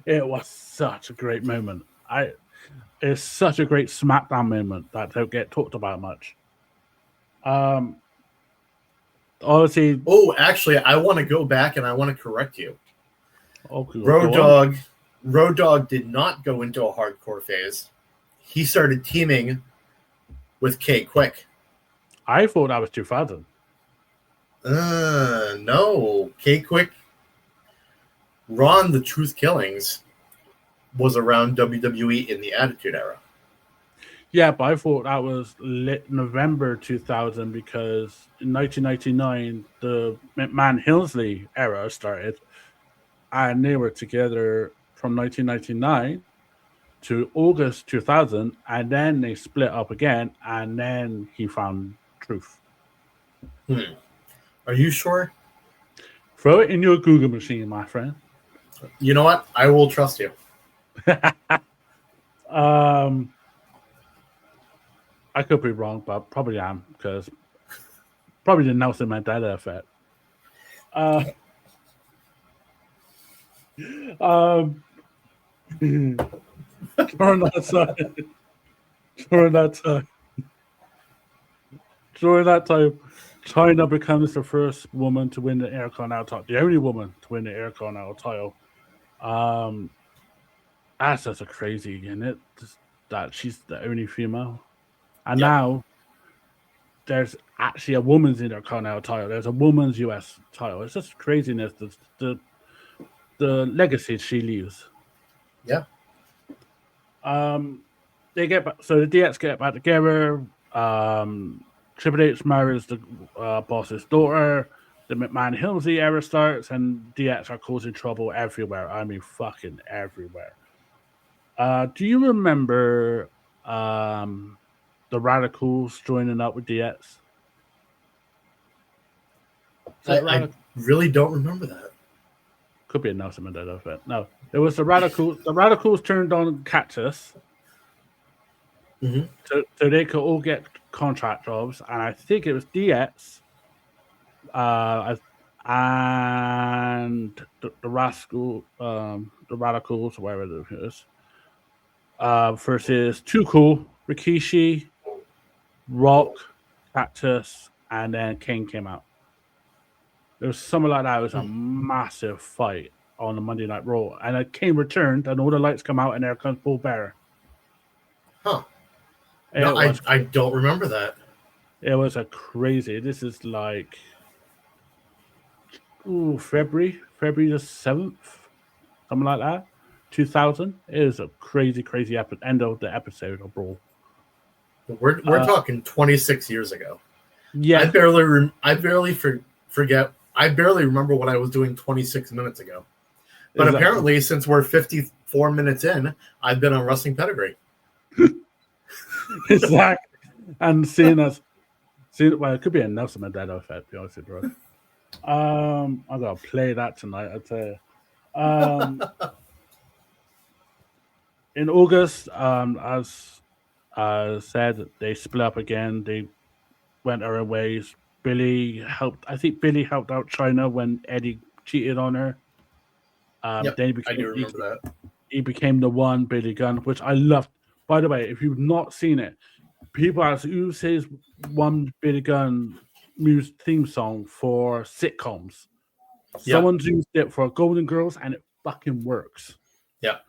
B: It was such a great moment. It's such a great SmackDown moment that don't get talked about much. Obviously,
C: Oh, actually, I want to go back and I want to correct you.
B: okay,
C: Road Dogg did not go into a hardcore phase. He started teaming with K Quick.
B: I thought that was 2000.
C: No. K Quick, Ron the Truth Killings was around WWE in the Attitude Era.
B: Yeah, but I thought that was November 2000 because in 1999 the McMahon Hillsley era started, and they were together from 1999 to August 2000, and then they split up again, and then he found Truth.
C: Are you sure?
B: Throw it in your Google machine, my friend.
C: You know what? I will trust you.
B: I could be wrong, but probably am, because probably the Nelson Mandela effect. During that time, China becomes the first woman to win the Intercontinental title, the only woman to win the Intercontinental title. That's just a crazy, isn't it? That she's the only female. And now there's actually a woman's Intercontinental title. There's a woman's US title. It's just craziness. The legacy she leaves.
C: Yeah.
B: They get back, so the DX get back together. Triple H marries the boss's daughter. The McMahon Hillsley era starts, and DX are causing trouble everywhere. I mean, fucking everywhere. Do you remember the Radicals joining up with DX?
C: I really don't remember that.
B: Could be a Nelson Mandela effect. No, it was the Radicals. The Radicals turned on Cactus, so they could all get contract jobs, and I think it was DX, and the Radicals, whatever it is, versus Too Cool, Rikishi, Rock, Cactus, and then Kane came out. It was something like that. It was a massive fight on the Monday Night Raw, and Kane returned, and all the lights come out, and there comes Paul Bearer.
C: Huh. No, I don't remember that.
B: It was a crazy. This is like February the 7th, something like that. 2000. It is a crazy end of the episode of Brawl.
C: We're talking 26 years ago.
B: Yeah,
C: I barely forget. I barely remember what I was doing 26 minutes ago. But apparently, since we're 54 minutes in, I've been on Wrestling Pedigree.
B: Exactly. And seeing well, it could be a Nelson Mandela effect, to be honest with you, bro. I'm gonna play that tonight, I tell you. In August, as said, they split up again. They went their own ways. Billy helped out China when Eddie cheated on her.
C: Yep,
B: then
C: I do remember that.
B: He became the one, Billy Gunn, which I loved. By the way, if you've not seen it, people ask who says one Billy Gunn theme song for sitcoms.
C: Yep.
B: Someone's used it for Golden Girls, and it fucking works.
C: Yeah.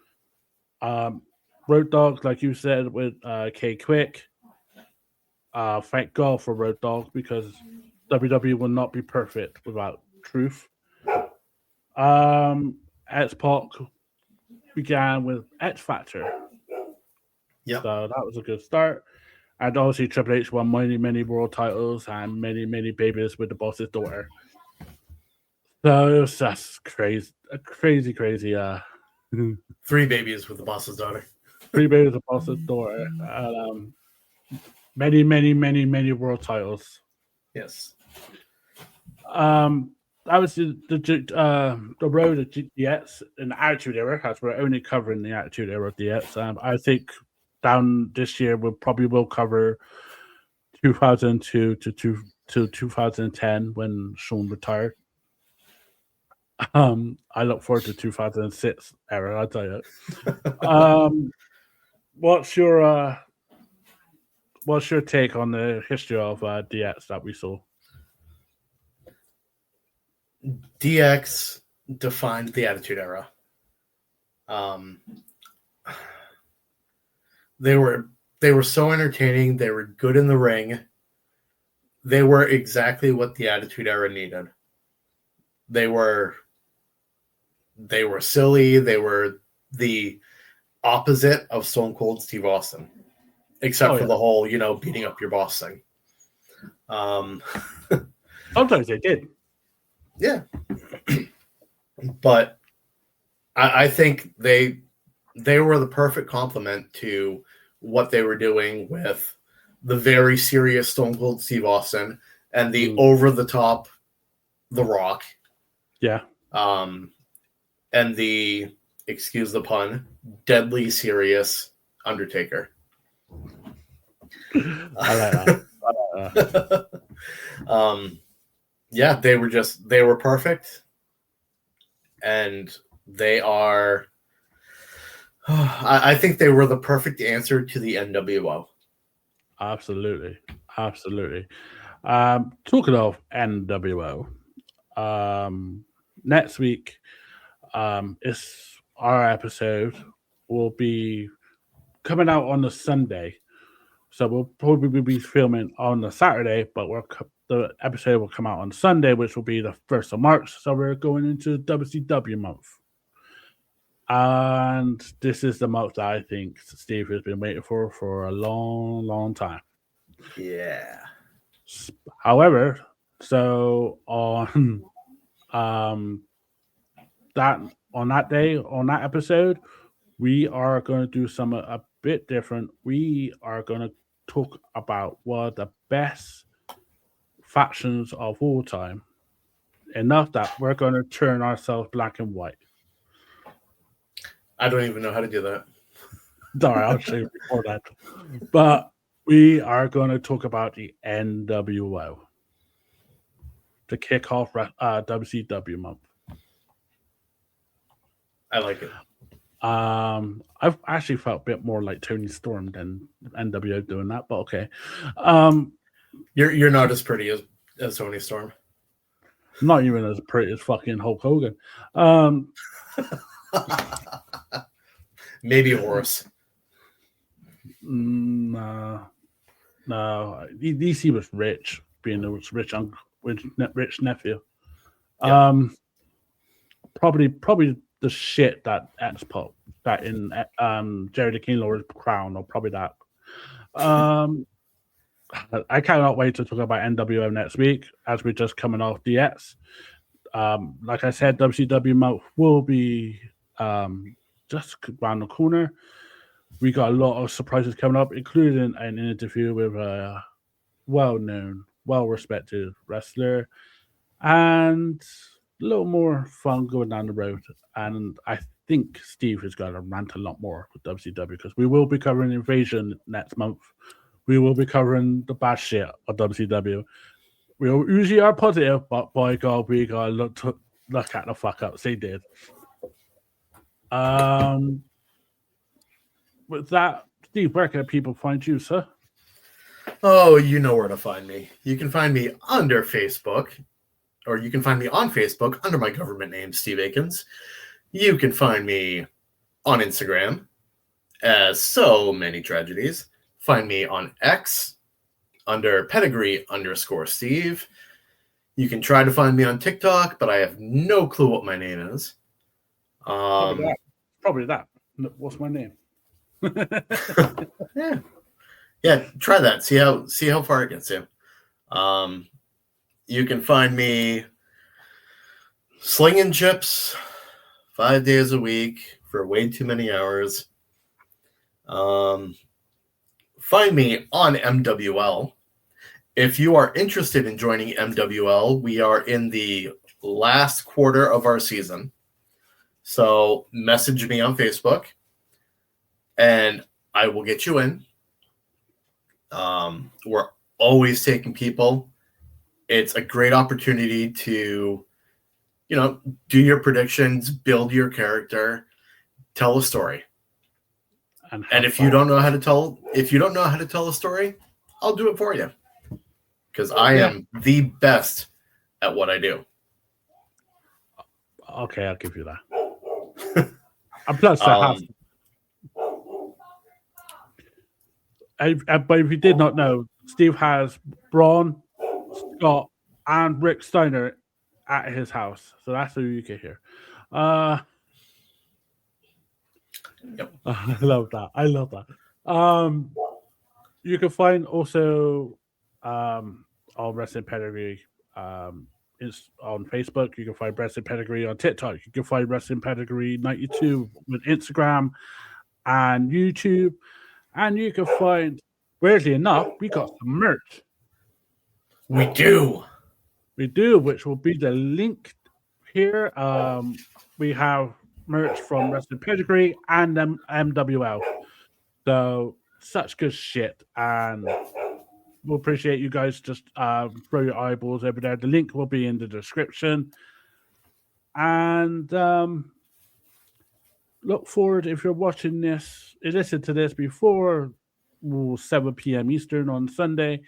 B: Road Dogg, like you said, with K Quick. Thank God for Road Dogg, because WWE will not be perfect without Truth. X-Pac began with X Factor.
C: Yeah.
B: So that was a good start. And obviously Triple H won many world titles and many babies with the boss's daughter. So it was just crazy.
C: 3 babies with the boss's daughter.
B: 3 babies with the boss's daughter. And, many world titles.
C: Yes.
B: That was the road of DX in the Attitude Era, as we're only covering the Attitude Era of DX. I think down this year we probably will cover 2002 to 2010 when Sean retired. I look forward to 2006 era. I'll tell you. What's your take on the history of DX that we saw?
C: DX defined the Attitude Era. They were so entertaining. They were good in the ring. They were exactly what the Attitude Era needed. They were silly. They were the opposite of Stone Cold Steve Austin, except for the whole, beating up your boss thing.
B: Sometimes they did.
C: Yeah. But I think they were the perfect complement to what they were doing with the very serious Stone Cold Steve Austin and the over-the-top The Rock.
B: Yeah.
C: And the, excuse the pun, deadly serious Undertaker.
B: I like that.
C: Yeah, they were perfect. And they are, I think they were the perfect answer to the NWO.
B: Absolutely. Talking of NWO, next week, is our episode will be coming out on the Sunday. So we'll probably be filming on the Saturday, but the episode will come out on Sunday, which will be the 1st of March. So we're going into WCW month. And this is the month that I think Steve has been waiting for a long, long time.
C: Yeah.
B: However, so on that episode, we are going to do something a bit different. We are going to talk about one of the best factions of all time. Enough that we're going to turn ourselves black and white.
C: I don't even know how to do that.
B: Sorry, I'll show you before that. But we are going to talk about the NWO to kick off WCW month.
C: I like it.
B: I've actually felt a bit more like Tony Storm than NWO doing that, but okay.
C: You're not as pretty as Tony Storm.
B: Not even as pretty as fucking Hulk Hogan.
C: Maybe Horace.
B: No. DC was rich, being a rich uncle, rich nephew. Yeah. Probably the shit that X-Pop that in Jerry the King Lawler's crown, or probably that. I cannot wait to talk about NWO next week as we're just coming off DX. Like I said, WCW month will be just around the corner. We got a lot of surprises coming up, including an interview with a well-known, well-respected wrestler, and a little more fun going down the road. And I think Steve is going to rant a lot more with WCW because we will be covering Invasion next month. We will be covering the bad shit of WCW. We usually are positive, but by God, we got to look at the fuck ups they did. With that, Steve, where can people find you, sir?
C: Oh, you know where to find me. You can find me under Facebook, or you can find me on Facebook under my government name, Steve Akins. You can find me on Instagram as So Many Tragedies. Find me on X under pedigree_Steve. You can try to find me on TikTok, but I have no clue what my name is.
B: Probably that. What's my name?
C: Yeah. Try that. See how far it gets you. You can find me slinging chips 5 days a week for way too many hours. Find me on MWL. If you are interested in joining MWL, we are in the last quarter of our season. So message me on Facebook and I will get you in. We're always taking people. It's a great opportunity to, do your predictions, build your character, tell a story. And if you don't know how to tell a story, I'll do it for you. Because I am the best at what I do.
B: Okay, I'll give you that. And plus, but if you did not know, Steve has Braun, Scott, and Rick Steiner at his house. So that's who you can hear.
C: Yep.
B: I love that. You can find also on Wrestling Pedigree. It's on Facebook. You can find Wrestling Pedigree on TikTok. You can find Wrestling Pedigree 92 with Instagram and YouTube. And you can find, weirdly enough, we got some merch.
C: We do,
B: which will be the link here. We have merch from Wrestling Pedigree and MWL. So such good shit, and we'll appreciate you guys just throw your eyeballs over there. The link will be in the description, and look forward if you're watching this. Listen to this before 7 p.m. Eastern on Sunday.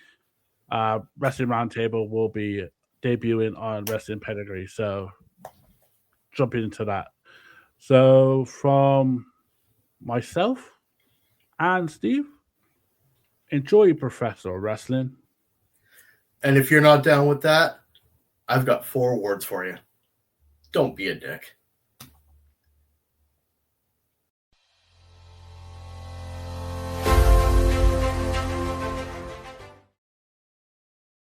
B: Wrestling Roundtable will be debuting on Wrestling Pedigree, so jump into that. So from myself and Steve, enjoy Professional Wrestling.
C: And if you're not down with that, I've got 4 words for you. Don't be a dick.